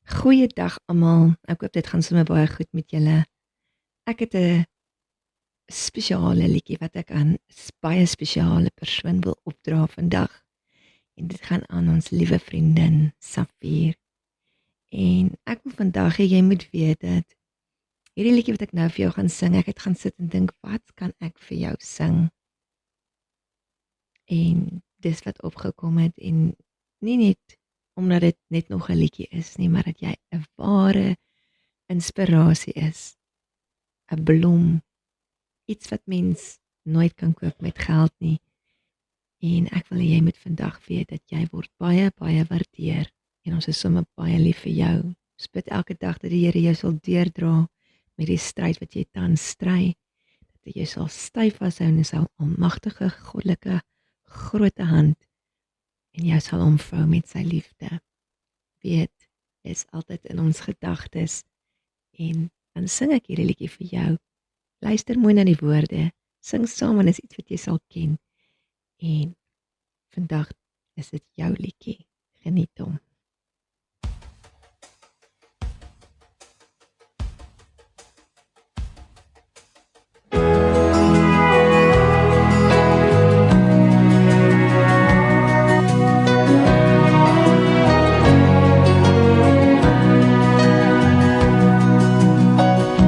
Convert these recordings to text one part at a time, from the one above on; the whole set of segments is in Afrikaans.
Goeiedag almal. Ek hoop dit gaan sommer baie goed met julle. Ek het 'n spesiale liedjie wat ek aan 'n baie spesiale persoon wil opdra vandag. En dit gaan aan ons liewe vriendin Safier. En ek wil vandag hê jy moet weet dat hierdie liedjie wat ek nou vir jou gaan sing, ek het gaan sit en dink, wat kan ek vir jou sing? En dis wat opgekom het en nie net omdat dit net nog 'n liedjie is nie, maar dat jy 'n ware inspirasie is. 'n Blom, iets wat mens nooit kan koop met geld nie. En ek wil hê jy moet vandag weet dat jy word baie, baie waardeer en ons is sommer baie lief vir jou. Ons bid elke dag dat die Here jou sal deurdra met die stryd wat jy tans stry, dat jy sal styf vashou in sy almagtige, goddelike, groot hand en jou sal omvou met sy liefde. Weet, is altyd in ons gedagtes en dan sing ek hierdie liedjie vir jou. Luister mooi na die woorde, sing saam en is iets wat jy sal ken. En vandag is dit jou liedjie. Geniet hom.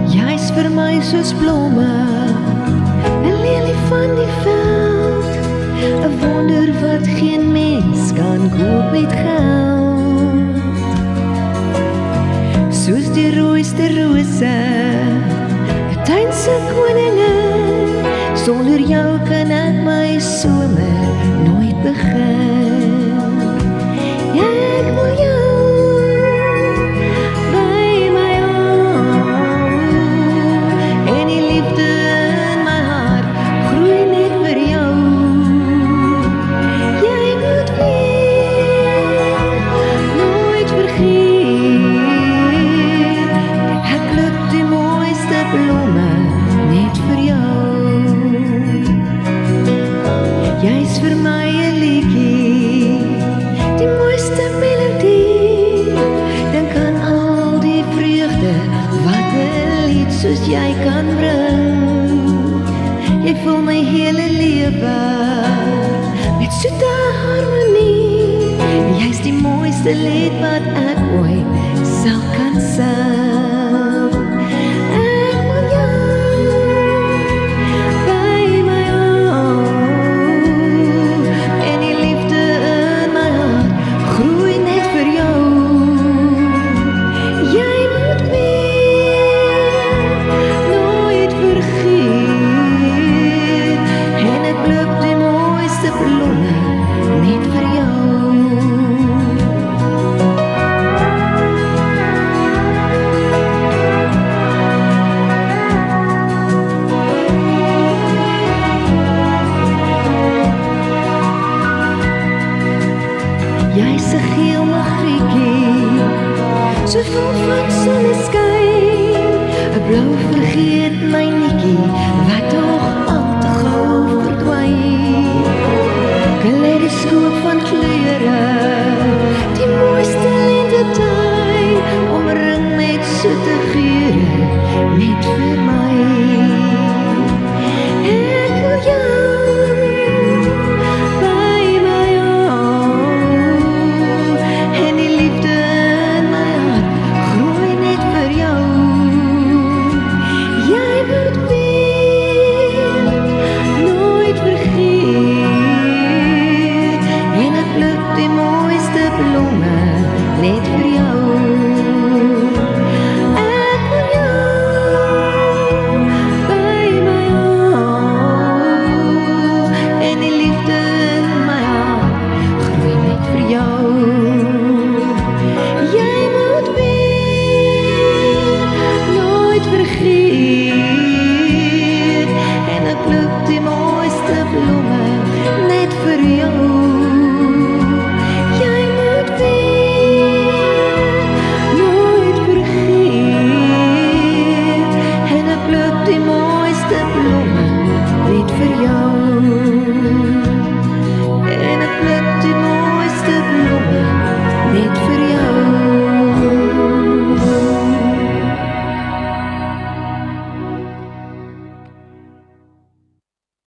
Jy's vir my soos blomme, 'n lelie van die veld, 'n wonder wat geen mens kan koop met geld. Soos die rooiste rose, 'n tuin se koningin, sonder jou kan ek my somer nooit begin. Ja, ek wil jou by my hou, en die liefde in my hart groei net vir jou. Jy moet weet, nooit vergeet, ek pluk die mooiste blomme net vir jou. Jy's vir my 'n liedjie, die mooiste melodie. Dink aan al die vreugde wat 'n lied soos jy kan bring. Jy vul my hele lewe met soete harmonie. Jy's die mooiste lied wat ek ooit sal kan sing. Ek wil jou by my hou, en die liefde in my hart groei net vir jou. Jy moet weet, nooit vergeet, en ek pluk die mooiste blomme net vir jou. Jy's 'n geel magrietjie, so vol van sonneskyn, 'n blou vergeet my netjie, wat tog al te gou verdwyn. Kaleidoskoop van kleur